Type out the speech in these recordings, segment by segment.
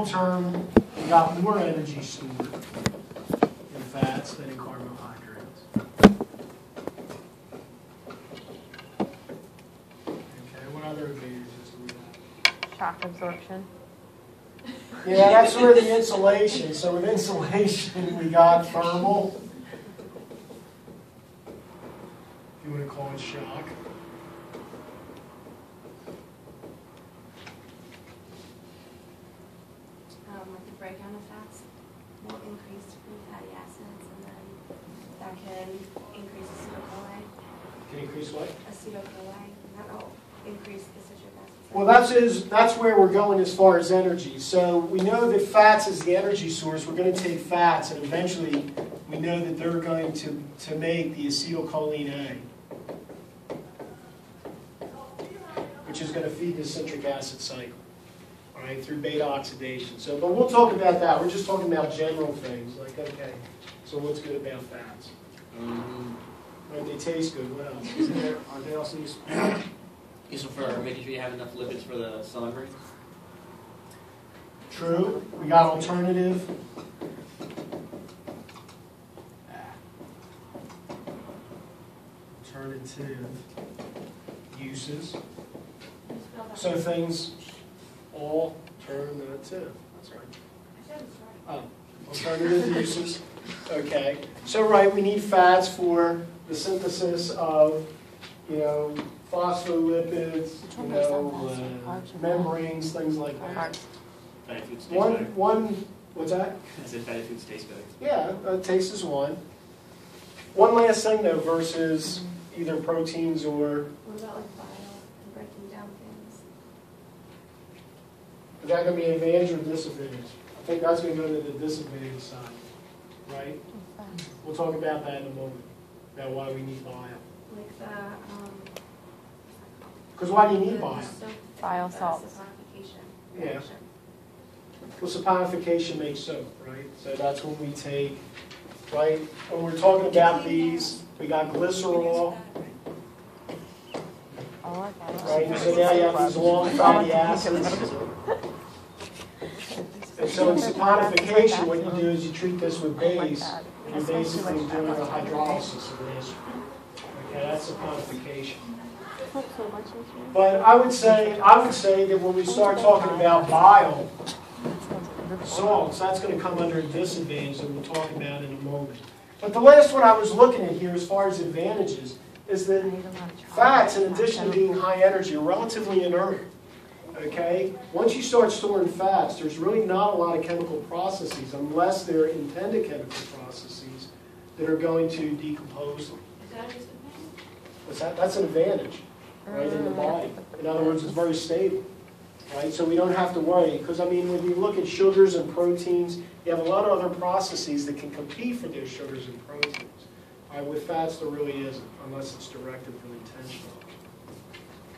Term, we got more energy stored in fats than in carbohydrates. Okay, what other advantages do we have? Shock absorption. Yeah, that's where the insulation. So with insulation, we got thermal. If you want to call it shock. Like the breakdown of fats will increase free fatty acids, and then that can increase acetyl-CoA. Can increase what? Acetyl-CoA, and that will increase the citric acid. Well, that's where we're going as far as energy. So we know that fats is the energy source. We're going to take fats, and eventually we know that they're going to make the acetylcholine A, which is going to feed the citric acid cycle. All right, through beta oxidation. So, but we'll talk about that. We're just talking about general things, like, okay, so what's good about fats? Right, they taste good. What else? Are they also useful for making sure you have enough lipids for the cell membrane? True. We got alternative. Alternative uses. So things all turn that too. That's right. Oh, alternative uses. Okay. So right, we need fats for the synthesis of, phospholipids, membranes, things like that. Fatty foods taste better. What's that? I said fatty foods taste better. Yeah, taste is one. One last thing though, versus either proteins or. What about like bile and breaking down things? Is that going to be an advantage or disadvantage? I think that's going to go to the disadvantage side, right? We'll talk about that in a moment, about why we need bile. Like the Because why do you need bile? Bile salts. Saponification. Yeah. Well, saponification makes soap, right? So that's when we take, right? When we're talking about these, we got glycerol, right? So now you have these long fatty acids. And so in saponification, what you do is you treat this with base, and you're basically doing a hydrolysis of this. Okay, that's saponification. But I would say that when we start talking about bile salts, that's going to come under a disadvantage that we'll talk about in a moment. But the last one I was looking at here as far as advantages is that fats, in addition to being high energy, are relatively inert. Okay? Once you start storing fats, there's really not a lot of chemical processes, unless they're intended chemical processes, that are going to decompose them. Is that a disadvantage? What's that? That's an advantage, right, in the body. In other words, it's very stable. Right? So we don't have to worry, because when you look at sugars and proteins, you have a lot of other processes that can compete for those sugars and proteins. Right? With fats, there really isn't, unless it's directed from intentional.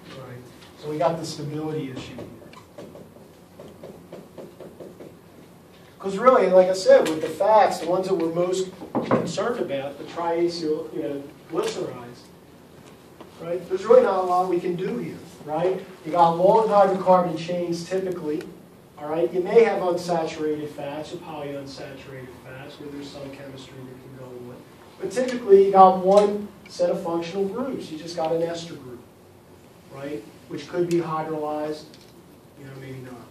Right? So we got the stability issue here. Because really, like I said, with the fats, the ones that we're most concerned about, the triacyl, glycerides, right? There's really not a lot we can do here. Right? You got long hydrocarbon chains typically. All right? You may have unsaturated fats or polyunsaturated fats where there's some chemistry that can go on. But typically you got one set of functional groups. You just got an ester group, right? Which could be hydrolyzed, maybe not.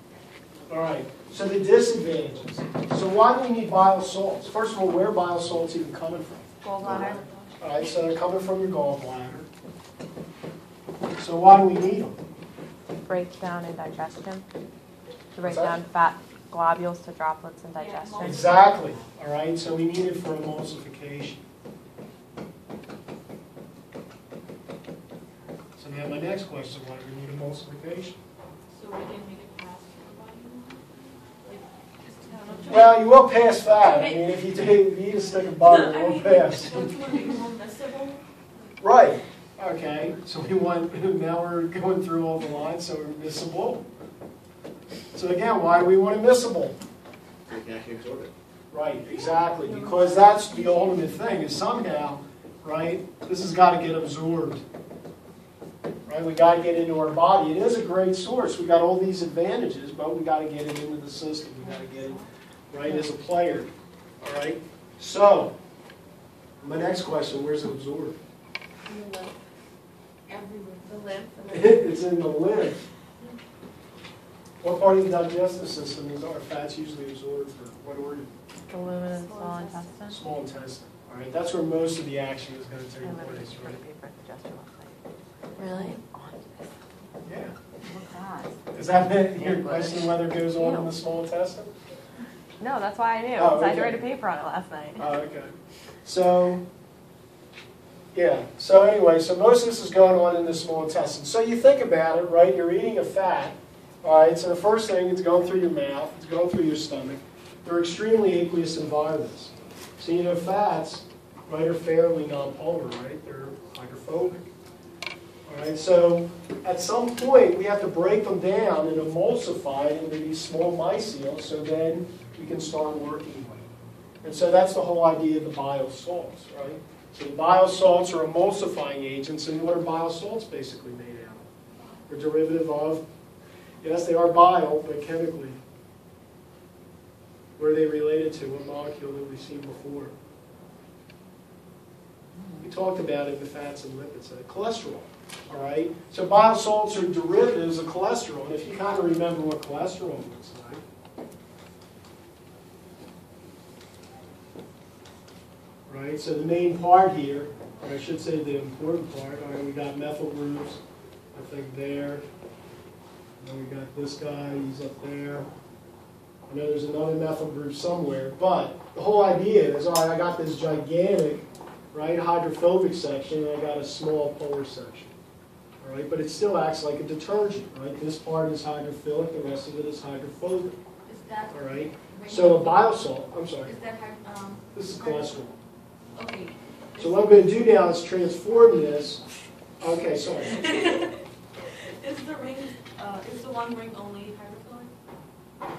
All right. So the disadvantages. So why do we need bile salts? First of all, where are bile salts even coming from? Gallbladder. All right. So they're coming from your gallbladder. So why do we need them? Breakdown and digestion. To break down fat globules to droplets in digestion. Exactly. All right. So we need it for emulsification. So now my next question: why do we need emulsification? So we can make it pass the body? Well, you will pass fat. If you eat a stick of butter, it will pass. Don't you want to make it more miscible? Right. Okay, so now we're going through all the lines, so we're miscible. So again, why do we want it miscible? So you can actually absorb it. Right, exactly, because that's the ultimate thing, is somehow, right, this has got to get absorbed. right? We got to get into our body. It is a great source. We got all these advantages, but we got to get it into the system. We got to get it right as a player. All right. So, my next question: where's it absorbed? In the lymph. Everywhere. The lymph. It's in the lymph. What part of the digestive system are fats usually absorbed for? What organ? The lumen and small intestine. Small intestine. All right. That's where most of the action is going to take place, right? Really? Yeah. What's Is that your question? Whether it goes on in the small intestine? No, that's why I knew. Oh, Because I had okay. to write a paper on it last night. Oh, okay. So, yeah. So anyway, so most of this is going on in the small intestine. So you think about it, right? You're eating a fat. All right. So the first thing, it's going through your mouth. It's going through your stomach. They're extremely aqueous environments. So you know, fats, right, are fairly nonpolar, right? They're hydrophobic. All right. So at some point, we have to break them down and emulsify into these small micelles, so then we can start working with them. And so that's the whole idea of the bile salts, right? So the bile salts are emulsifying agents, and what are bile salts basically made out of? They're derivative of, yes, they are bile, but chemically, where are they related to? What molecule that we've seen before? We talked about it in the fats and lipids, cholesterol. All right? So bile salts are derivatives of cholesterol, and if you kind of remember what cholesterol looks like, right? So the main part here, or I should say the important part, all right, we got methyl groups, I think there. And then we got this guy, he's up there. I know there's another methyl group somewhere, but the whole idea is, all right, I got this gigantic, right, hydrophobic section, and I got a small polar section. All right, but it still acts like a detergent, right? This part is hydrophilic, the rest of it is hydrophobic. Is that? All right. So a bile salt, I'm sorry, Is that this is cholesterol. Okay. So what I'm going to do now is transform this. Okay, sorry. Is the ring, is the one ring only hydrophilic?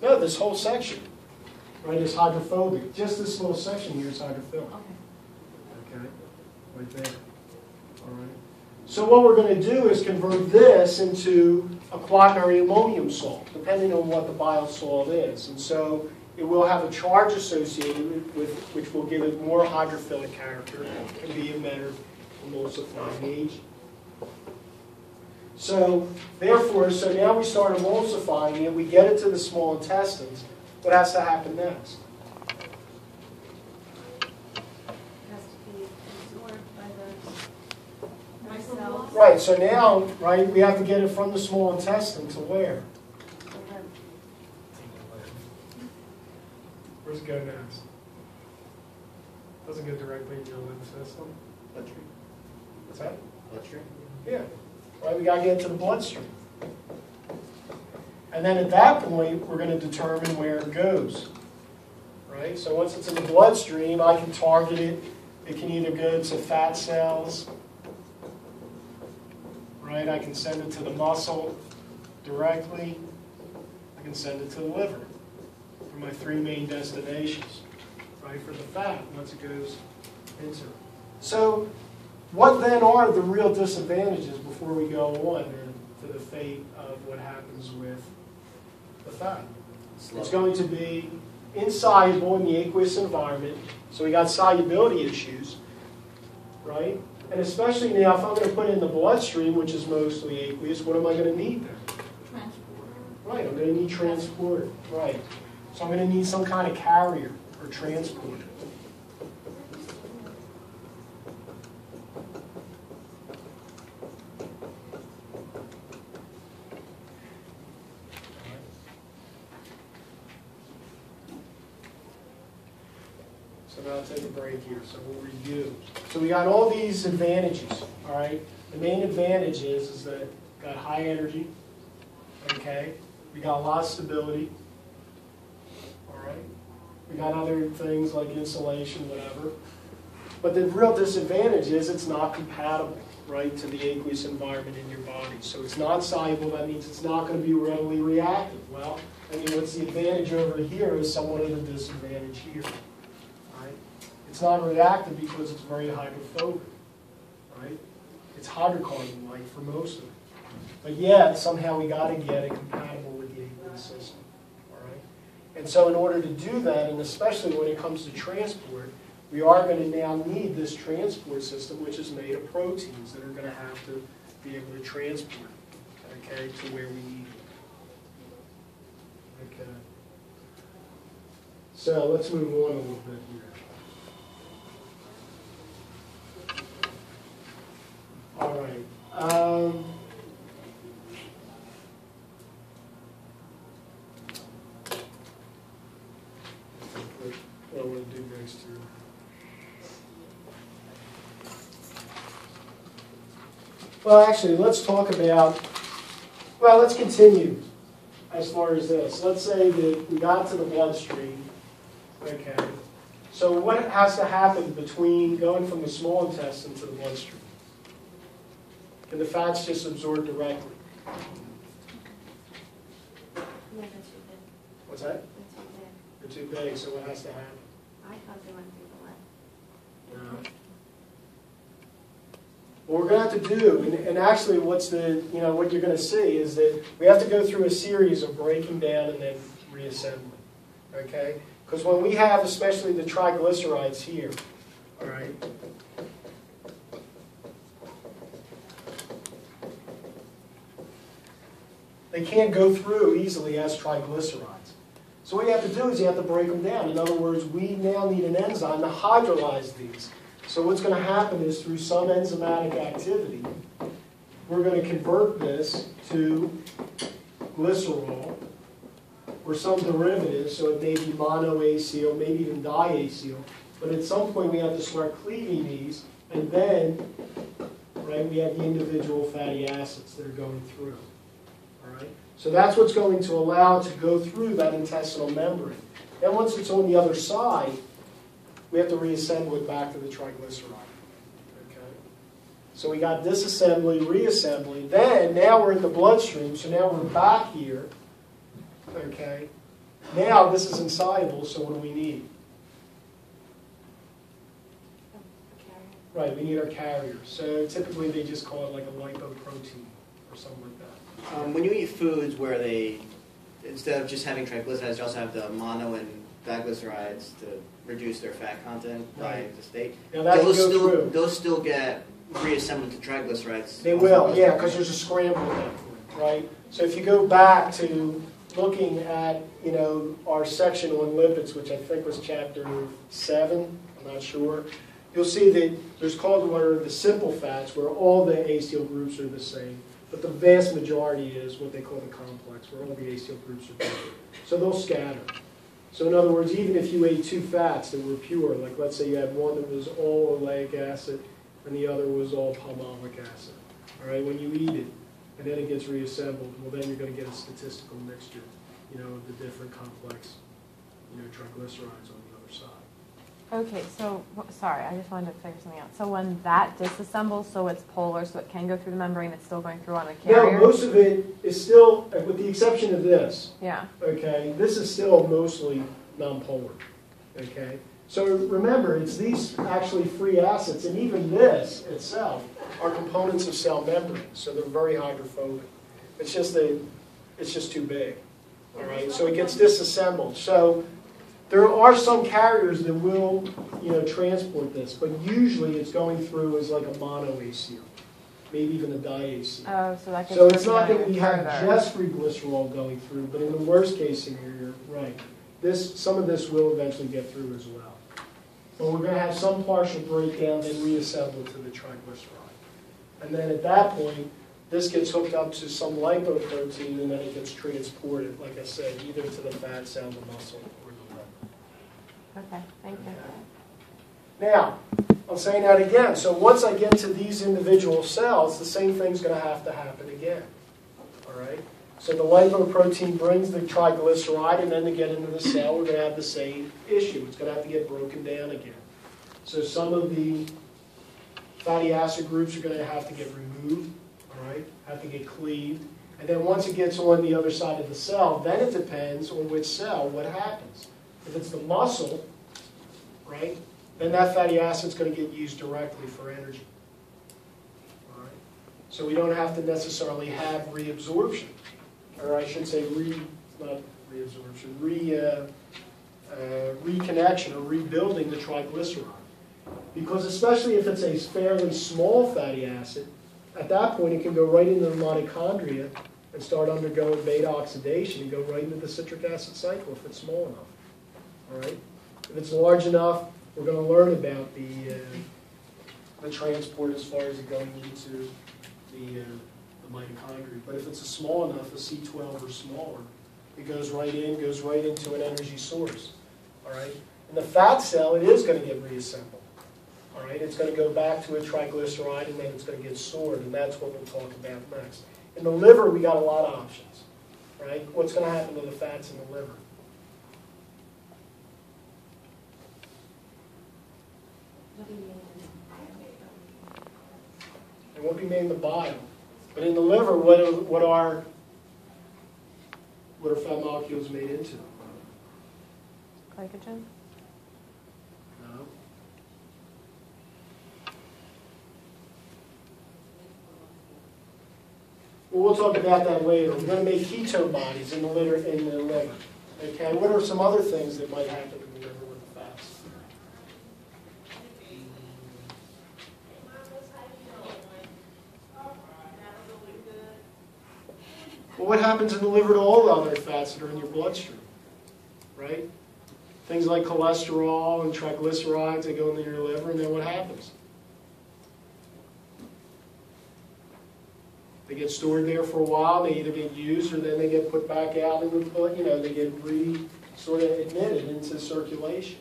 No, this whole section, right, is hydrophobic. Just this little section here is hydrophilic. Okay. Okay, right there. All right. So what we're going to do is convert this into a quaternary ammonium salt, depending on what the bile salt is. And so it will have a charge associated with which will give it more hydrophilic character and be a better emulsifying agent. So therefore, so now we start emulsifying it, we get it to the small intestines. What has to happen next? Has to be absorbed by the cells. Right, so now, right, we have to get it from the small intestine to where? The lymph. Where's it go next? Doesn't go directly into your lymph system. Bloodstream. What's that? Bloodstream. Yeah. Right, we got to get it to the bloodstream. And then at that point, we're going to determine where it goes. Right? So once it's in the bloodstream, I can target it. It can either go to fat cells. Right? I can send it to the muscle directly. I can send it to the liver. For my three main destinations. Right? For the fat, once it goes into it. So what then are the real disadvantages before we go on to the fate of what happens with the fat? It's going to be insoluble in the aqueous environment, so we got solubility issues, right? And especially now, if I'm going to put it in the bloodstream, which is mostly aqueous, what am I going to need then? Transporter. Right, I'm going to need transporter, right. So I'm going to need some kind of carrier or transporter. So now I'll take a break here, so we'll review. So we got all these advantages, all right? The main advantage is that got high energy, okay? We got a lot of stability, all right? We got other things like insulation, whatever. But the real disadvantage is it's not compatible, right, to the aqueous environment in your body. So it's not soluble, that means it's not going to be readily reactive. Well, I mean, what's the advantage over here is somewhat of a disadvantage here. Right? It's not reactive because it's very hydrophobic. Right? It's hydrocarbon-like for most of it. But yet, somehow we got to get it compatible with the AV system. All right? And so in order to do that, and especially when it comes to transport, we are going to now need this transport system, which is made of proteins that are going to have to be able to transport, okay, to where we need it. Okay. So let's move on a little bit here. All right. What I want to do next here. Well, actually, let's talk about, well, let's continue as far as this. Let's say that we got to the bloodstream, okay. So what has to happen between going from the small intestine to the bloodstream? Can the fats just absorb directly? Yeah, they're too big. What's that? They're too big. They're too big, so what has to happen? I thought they went through the lip. No. What we're going to have to do, and actually what's the, what you're going to see is that we have to go through a series of breaking down and then reassembling, okay? Because when we have especially the triglycerides here, all right, they can't go through easily as triglycerides. So what you have to do is you have to break them down. In other words, we now need an enzyme to hydrolyze these. So what's going to happen is through some enzymatic activity, we're going to convert this to glycerol or some derivative, so it may be monoacyl, maybe even diacyl. But at some point we have to start cleaving these, and then, right, we have the individual fatty acids that are going through. All right? So that's what's going to allow it to go through that intestinal membrane. Then once it's on the other side, we have to reassemble it back to the triglyceride. Okay? So we got disassembly, reassembly. Then, now we're in the bloodstream, so now we're back here. Okay? Now this is insoluble, so what do we need? Right, we need our carrier. So typically they just call it like a lipoprotein or something like that. When you eat foods where they, instead of just having triglycerides, you also have the mono and diglycerides to reduce their fat content by the state. Now that those still get reassembled to triglycerides. They will, yeah, because there's a scramble at that point, right? So if you go back to looking at, our section on lipids, which I think was chapter 7, I'm not sure, you'll see that there's called what are the simple fats, where all the acyl groups are the same, but the vast majority is what they call the complex, where all the acyl groups are different. So they'll scatter. So in other words, even if you ate two fats that were pure, like let's say you had one that was all oleic acid and the other was all palmolic acid, all right, when you eat it and then it gets reassembled, well then you're going to get a statistical mixture, of the different complex, triglycerides on the other side. Okay, so, sorry, I just wanted to figure something out. So when that disassembles, so it's polar, so it can go through the membrane, it's still going through on the carrier? No, most of it is still, with the exception of this, yeah. Okay, this is still mostly nonpolar, okay? So remember, it's these actually free acids, and even this itself are components of cell membranes, so they're very hydrophobic. It's just too big, all right? So it gets disassembled. So there are some carriers that will, transport this, but usually it's going through as like a monoacyl, maybe even a diacyl. Oh, so that gets So it's not that we have further. just free glycerol going through, but in the worst case scenario, right, some of this will eventually get through as well. But we're going to have some partial breakdown and reassemble to the triglyceride. And then at that point, this gets hooked up to some lipoprotein and then it gets transported, like I said, either to the fat cell, the muscle, or the liver. Okay, thank you. Now, I'm saying that again. So once I get to these individual cells, the same thing's going to happen again. All right? So the lipoprotein brings the triglyceride, and then to get into the cell, we're going to have the same issue. It's going to have to get broken down again. So some of the fatty acid groups are going to have to get removed, all right? Have to get cleaved. And then once it gets on the other side of the cell, then it depends on which cell, what happens. If it's the muscle, right, then that fatty acid is going to get used directly for energy. All right? So we don't have to necessarily have reabsorption, or I should say not reabsorption, reconnection or rebuilding the triglyceride. Because especially if it's a fairly small fatty acid, at that point it can go right into the mitochondria and start undergoing beta oxidation and go right into the citric acid cycle if it's small enough. All right? If it's large enough, we're going to learn about the transport as far as it going into the mitochondria. But if it's a small enough, a C12 or smaller, it goes right into an energy source. All right? In the fat cell, it is going to get reassembled. All right? It's going to go back to a triglyceride, and then it's going to get stored, and that's what we'll talk about next. In the liver, we got a lot of options. Right? What's going to happen to the fats in the liver? It won't be made in the bile. But in the liver, what are fat molecules made into? Glycogen? No. Well, we'll talk about that later. We're going to make ketone bodies in the liver. Okay. What are some other things that might happen in the liver with the fats? Well, what happens in the liver to all the other fats that are in your bloodstream? Right? Things like cholesterol and triglycerides, they go into your liver, and then what happens? They get stored there for a while, they either get used or then they get put back out and they get sort of admitted into circulation.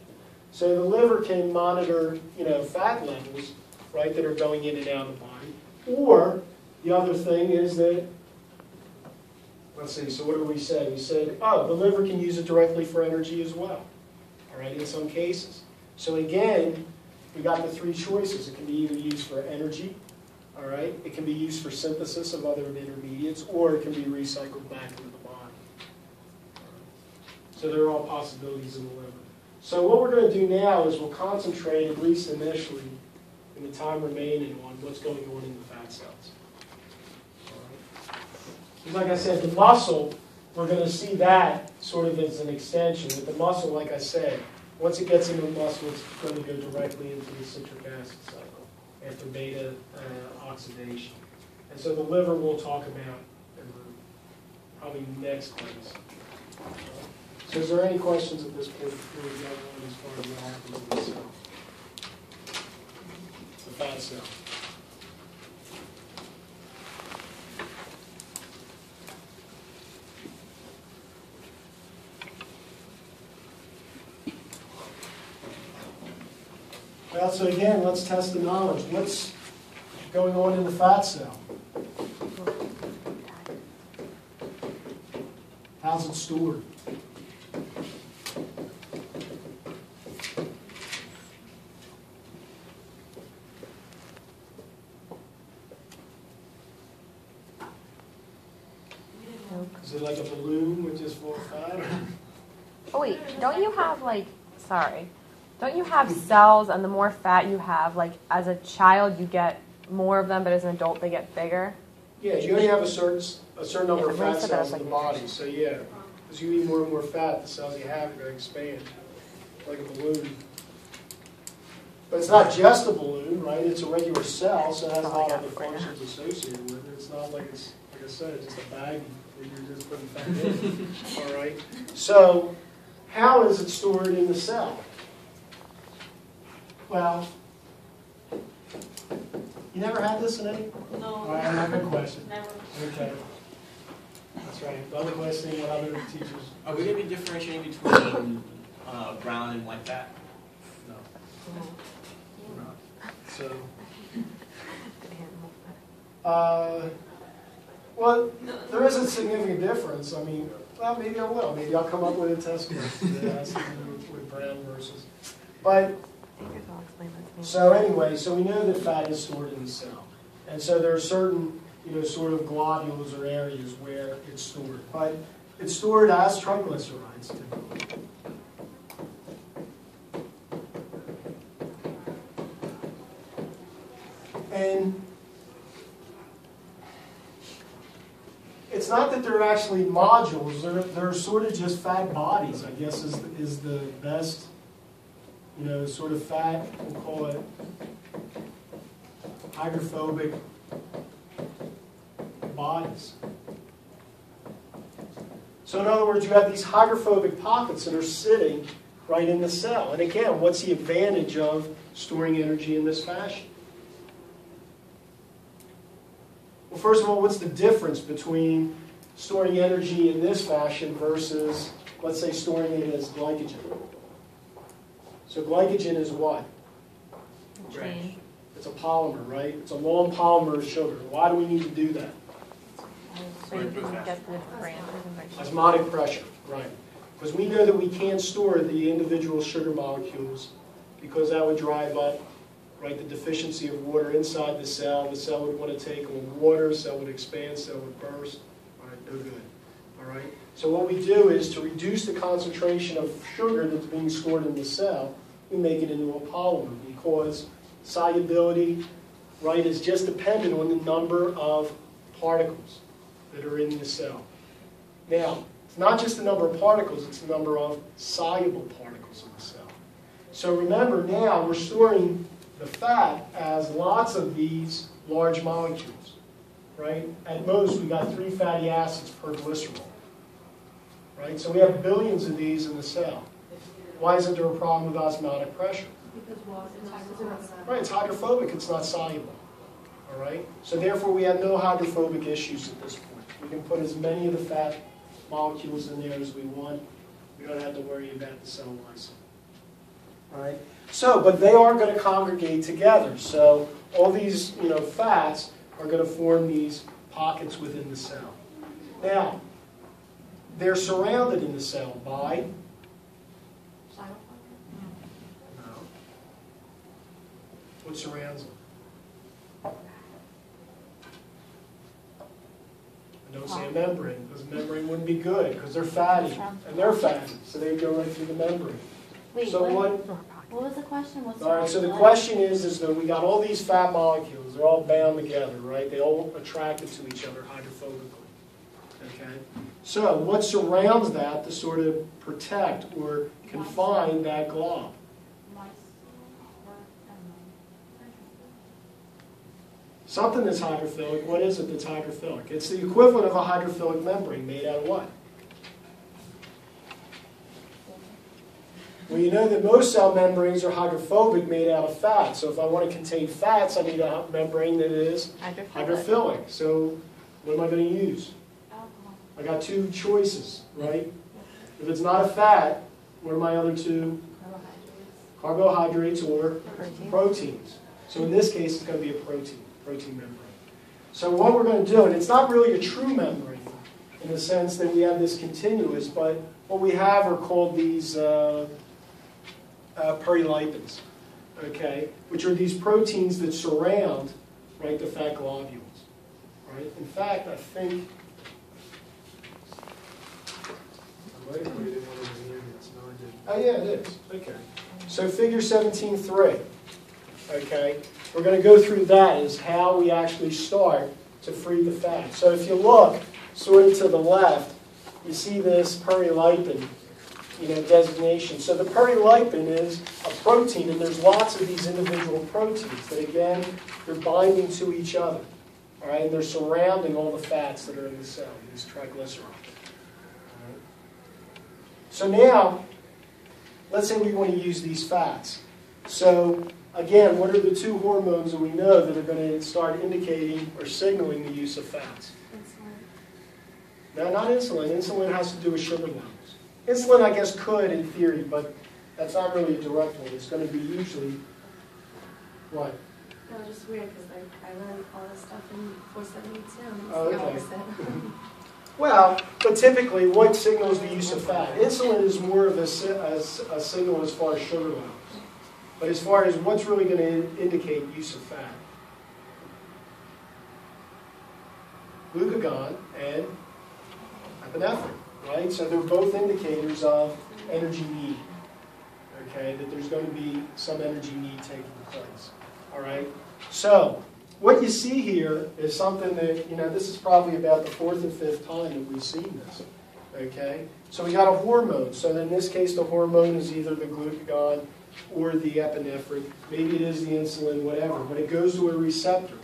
So the liver can monitor, fat levels, right, that are going in and out of the body. Or the other thing is that, let's see, so what did we say? We said, the liver can use it directly for energy as well, all right, in some cases. So again, we got the three choices. It can be either used for energy, all right, it can be used for synthesis of other intermediates, or it can be recycled back into the body. So there are all possibilities in the liver. So what we're going to do now is we'll concentrate, at least initially, in the time remaining, on what's going on in the fat cells. Because like I said, the muscle, we're going to see that sort of as an extension. With the muscle, like I said, once it gets into the muscle, it's going to go directly into the citric acid cycle after beta oxidation. And so the liver we'll talk about in probably next class. So is there any questions at this point before we go on as far as what happens in the cell? The fat cell. Well, so again, let's test the knowledge. What's going on in the fat cell? How's it stored? Is it like a balloon with just full of fat? Oh wait, don't you have don't you have cells, and the more fat you have, like as a child you get more of them, but as an adult they get bigger? Yeah, you only have a certain number of fat cells in the body, so yeah. As you eat more and more fat, the cells you have are going to expand, like a balloon. But it's not just a balloon, right? It's a regular cell, so it has a lot of other functions associated with it. It's not like it's, like I said, it's just a baggie where you're just putting fat in. All right? So, how is it stored in the cell? Well, you never had this in any? No. All right, another question. Never. Okay. That's right. The other question, what other teachers? Are we going to be differentiating between brown and white fat? No. We're not. So, well, there is a significant difference. I mean, well, maybe I will. Maybe I'll come up with a test that has to do with brown versus. But, so anyway, so we know that fat is stored in the cell. And so there are certain, sort of globules or areas where it's stored. But it's stored as triglycerides typically. And it's not that they're actually modules. They're sort of just fat bodies, I guess, is the best, sort of fat, we'll call it hydrophobic bodies. So in other words, you have these hydrophobic pockets that are sitting right in the cell. And again, what's the advantage of storing energy in this fashion? Well, first of all, what's the difference between storing energy in this fashion versus, let's say, storing it as glycogen? So glycogen is what? Chain. It's a polymer, right? It's a long polymer of sugar. Why do we need to do that? So you can get the branches and Osmotic pressure, right. Because we know that we can't store the individual sugar molecules because that would drive up, right, the deficiency of water inside the cell. The cell would want to take on water, cell would expand, cell would burst. All right, no good. All right. So what we do is to reduce the concentration of sugar that's being stored in the cell, we make it into a polymer because solubility, right, is just dependent on the number of particles that are in the cell. Now, it's not just the number of particles, it's the number of soluble particles in the cell. So remember now we're storing the fat as lots of these large molecules, right? At most we got 3 fatty acids per glycerol, right? So we have billions of these in the cell. Why isn't there a problem with osmotic pressure? Because water is hydrophobic. Right, it's hydrophobic, it's not soluble, all right? So therefore we have no hydrophobic issues at this point. We can put as many of the fat molecules in there as we want. We don't have to worry about the cell lysine. All right. So, but they are going to congregate together. So all these, fats are going to form these pockets within the cell. Now, they're surrounded in the cell by. No. What surrounds them? Don't say a membrane, because a membrane wouldn't be good, because they're fatty, and they're fatty, so they go right through the membrane. Wait, So what was the question? All right, so the question is that we got all these fat molecules, they're all bound together, right? They all attracted to each other hydrophobically, okay? So what surrounds that to sort of protect or confine that glob? Something that's hydrophilic, what is it that's hydrophilic? It's the equivalent of a hydrophilic membrane made out of what? Well, you know that most cell membranes are hydrophobic, made out of fat. So if I want to contain fats, I need a membrane that is hydrophilic. So what am I going to use? I got 2 choices, right? If it's not a fat, what are my other 2? Carbohydrates or proteins. So in this case, it's going to be a protein membrane. So what we're going to do, and it's not really a true membrane in the sense that we have this continuous, but what we have are called these perilipins, okay, which are these proteins that surround, right, the fat globules, right? In fact, I think I might have put it in one of the areas. No, I didn't. Oh yeah, it is. Okay. So figure 17.3. Okay, we're going to go through that as how we actually start to free the fat. So if you look sort of to the left, you see this perilipin, designation. So the perilipin is a protein, and there's lots of these individual proteins that, again, they're binding to each other. All right, and they're surrounding all the fats that are in the cell, these triglycerides. All right. So now, let's say we want to use these fats. So again, what are the 2 hormones that we know that are going to start indicating or signaling the use of fats? Insulin. No, not insulin. Insulin has to do with sugar levels. Insulin, I guess, could in theory, but that's not really a direct one. It's going to be usually what? No, just weird because I learned all this stuff in 472. Oh, okay. Well, but typically, what signals the use of fat? Insulin is more of a signal as far as sugar levels. But as far as what's really going to indicate use of fat? Glucagon and epinephrine, right? So they're both indicators of energy need, okay? That there's going to be some energy need taking place, all right? So what you see here is something that, this is probably about the 4th or 5th time that we've seen this. Okay? So we got a hormone. So in this case, the hormone is either the glucagon or the epinephrine. Maybe it is the insulin, whatever. But it goes to a receptor.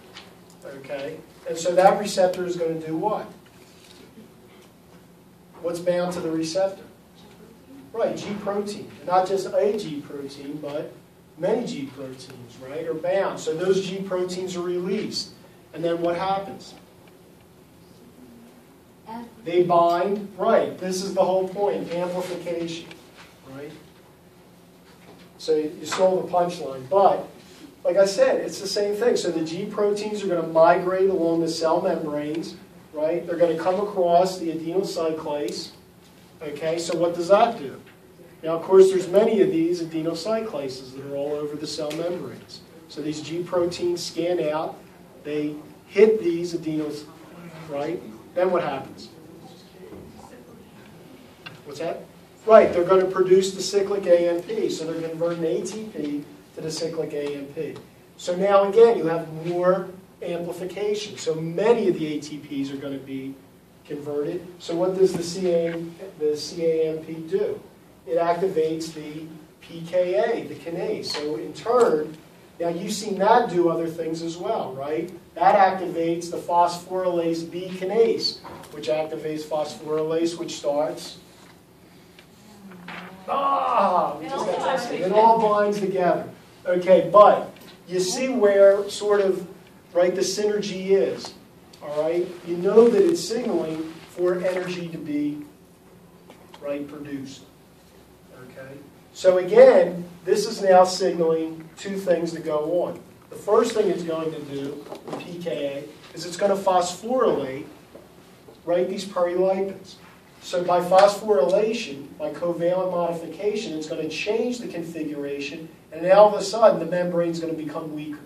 Okay? And so that receptor is going to do what? What's bound to the receptor? Right, G protein. Not just a G protein, but many G proteins, right, are bound. So those G proteins are released. And then what happens? They bind, right. This is the whole point, amplification, right? So you stole the punchline. But, like I said, it's the same thing. So the G proteins are going to migrate along the cell membranes, right? They're going to come across the adenyl cyclase. Okay, so what does that do? Now, of course, there's many of these adenyl cyclases that are all over the cell membranes. So these G proteins scan out. They hit these adenyls, right? Then what happens? What's that? Right, they're going to produce the cyclic AMP. So they're converting ATP to the cyclic AMP. So now, again, you have more amplification. So many of the ATPs are going to be converted. So what does the CAMP do? It activates the pKa, the kinase. So in turn, now you've seen that do other things as well, right? That activates the phosphorylase B kinase, which activates phosphorylase, which starts. We just got tested. It all binds together. Okay, but you see where sort of, right, the synergy is. All right? You know that it's signaling for energy to be, right, produced. Okay? So again, this is now signaling two things to go on. The first thing it's going to do, the pKa, is it's going to phosphorylate, right, these perilipins. So by phosphorylation, by covalent modification, it's going to change the configuration, and then all of a sudden the membrane is going to become weaker.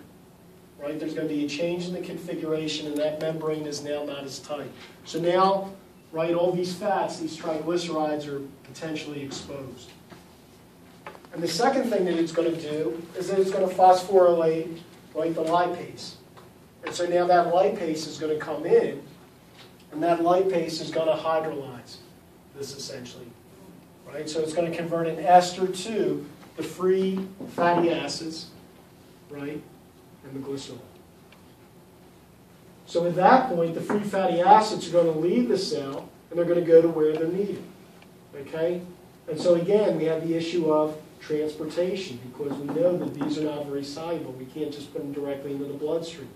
Right? There's going to be a change in the configuration, and that membrane is now not as tight. So now, right, all these fats, these triglycerides, are potentially exposed. And the second thing that it's going to do is that it's going to phosphorylate, right, the lipase. And so now that lipase is going to come in, and that lipase is going to hydrolyze this essentially. Right? So it's going to convert an ester to the free fatty acids, right, and the glycerol. So at that point, the free fatty acids are going to leave the cell, and they're going to go to where they're needed. Okay? And so again, we have the issue of transportation, because we know that these are not very soluble. We can't just put them directly into the bloodstream.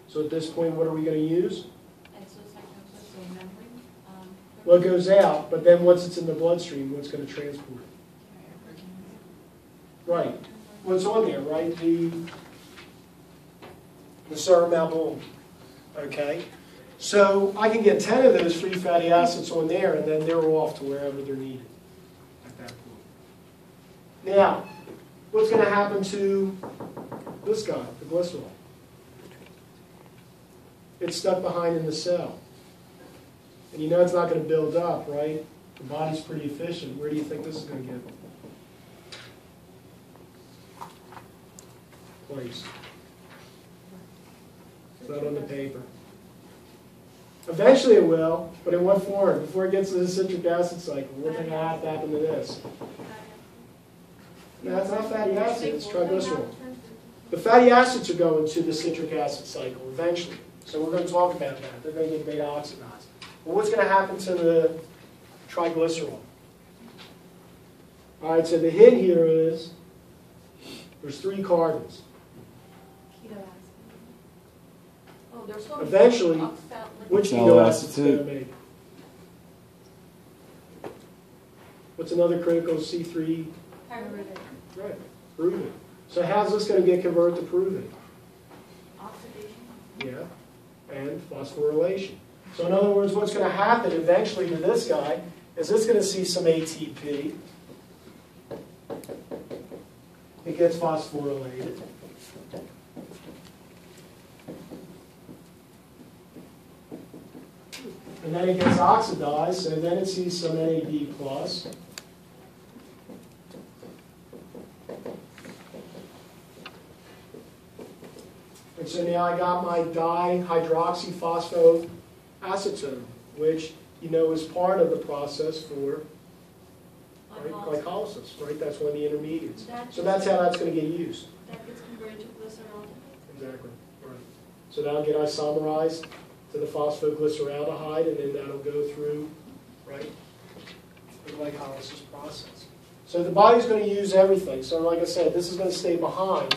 So at this point, what are we going to use? Well, it goes out, but then once it's in the bloodstream, what's going to transport it? Right. What's on there, right? The serum albumin. Okay? So I can get 10 of those free fatty acids on there, and then they're off to wherever they're needed at that point. Now, what's going to happen to this guy, the glycerol? It's stuck behind in the cell. And you know it's not going to build up, right? The body's pretty efficient. Where do you think this is going to get placed? It's not on the paper. Eventually it will, but in what form? Before it gets to the citric acid cycle, what's going to have to happen to this? No, it's not fatty acid, it's triglycerol. The fatty acids are going to the citric acid cycle eventually. So we're going to talk about that. They're going to get beta oxidized. Well, what's going to happen to the triglycerol? All right, so the hint here is there's 3 carbons. Eventually, which amino acid is going to make? What's another critical C3? Pyruvate. Right, pyruvate. So how's this going to get converted to pyruvate? Oxidation. Yeah, and phosphorylation. So in other words, what's going to happen eventually to this guy is it's going to see some ATP. It gets phosphorylated. And then it gets oxidized, so then it sees some NAD+. And so now I got my dihydroxyphosphoacetone, which you know is part of the process for glycolysis, right? That's one of the intermediates. So that's how that's going to get used. That gets converted to glycerol. Exactly. Right. So that'll get isomerized to the phosphoglyceraldehyde, and then that'll go through, right, the glycolysis process. So the body's going to use everything. So like I said, this is going to stay behind.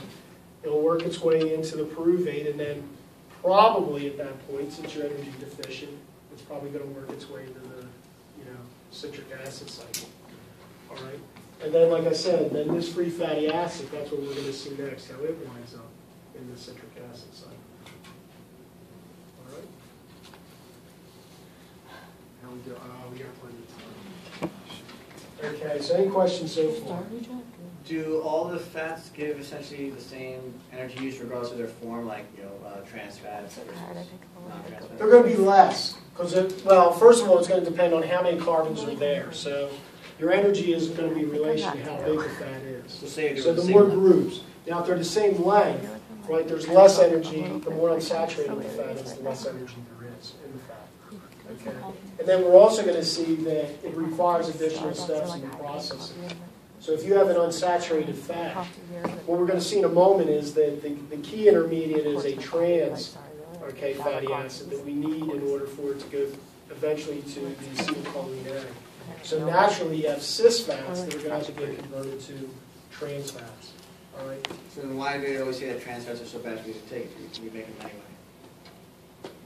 It'll work its way into the pyruvate, and then probably at that point, since you're energy deficient, it's probably going to work its way into the, citric acid cycle. All right. And then, like I said, then this free fatty acid, that's what we're going to see next, how it winds up in the citric acid cycle. All right. How we do? We got plenty of time. Okay. So any questions so far? Do all the fats give essentially the same energy use regardless of their form, like trans fats versus non-trans fats? They're going to be less because, well, first of all, it's going to depend on how many carbons are there. So your energy is going to be in relation to how big the fat is. So the more groups. Now, if they're the same length, right, there's less energy. The more unsaturated the fat is, the less energy there is in the fat. Okay. And then we're also going to see that it requires additional steps in the processing. So if you have an unsaturated fat, what we're going to see in a moment is that the key intermediate is a trans fatty acid that we need in order for it to go eventually to the acetylcholine A. So naturally you have cis fats that are going to have to get converted to trans fats. All right? So then why do they always say that trans fats are so bad for you to take? You make them anyway.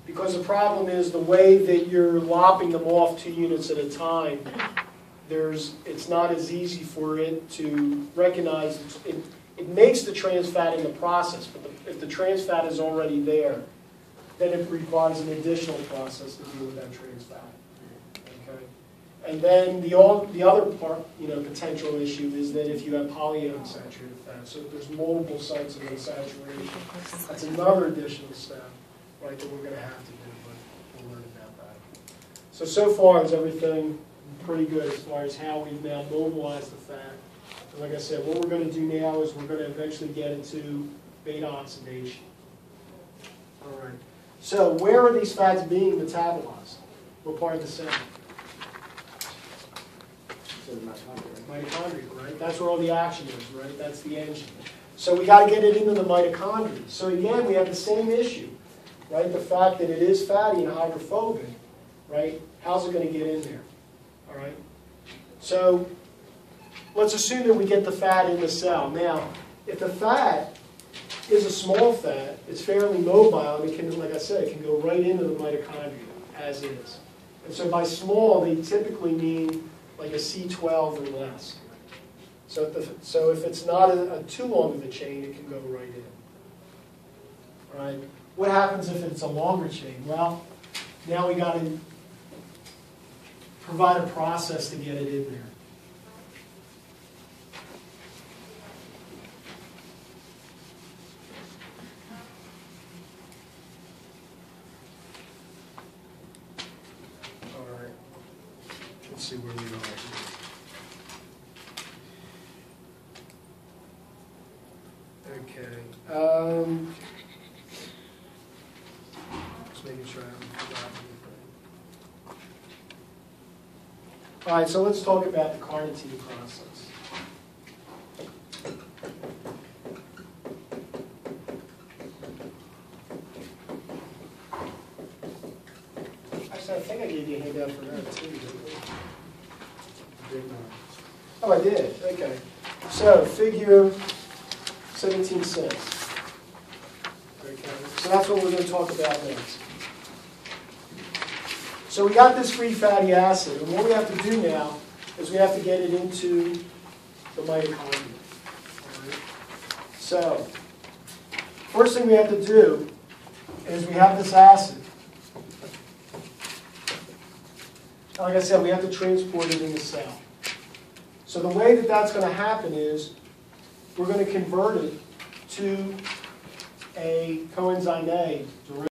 Because the problem is the way that you're lopping them off 2 units at a time, it's not as easy for it to recognize. It makes the trans fat in the process, but if the trans fat is already there, then it requires an additional process to deal with that trans fat. Okay? And then the other part, potential issue is that if you have polyunsaturated fat, so if there's multiple sites of unsaturation, that's another additional step, right, that we're going to have to do, but we'll learn about that. So far is everything pretty good as far as how we've now mobilized the fat. And like I said, what we're going to do now is we're going to eventually get into beta oxidation. All right. So where are these fats being metabolized? What part of the cell? So the mitochondria. Mitochondria, right? That's where all the action is, right? That's the engine. So we got to get it into the mitochondria. So again, we have the same issue, right? The fact that it is fatty and hydrophobic, right? How's it going to get in there? All right. So let's assume that we get the fat in the cell. Now, if the fat is a small fat, it's fairly mobile, and it can, like I said, it can go right into the mitochondria as is. And so by small, they typically mean like a C12 or less. So if it's not too long of a chain, it can go right in. All right. What happens if it's a longer chain? Well, now we got to provide a process to get it in there. All right. Let's see where we are here. Okay. Just making sure I haven't forgotten anything. All right, so let's talk about the carnitine process. Actually, I think I gave you a handout for that too, didn't I? Did not. Oh, I did. Okay. So, figure 17.6. Okay. So that's what we're going to talk about next. So we got this free fatty acid, and what we have to do now is we have to get it into the mitochondria. All right? So, first thing we have to do is we have this acid. Like I said, we have to transport it in the cell. So the way that that's going to happen is we're going to convert it to a coenzyme A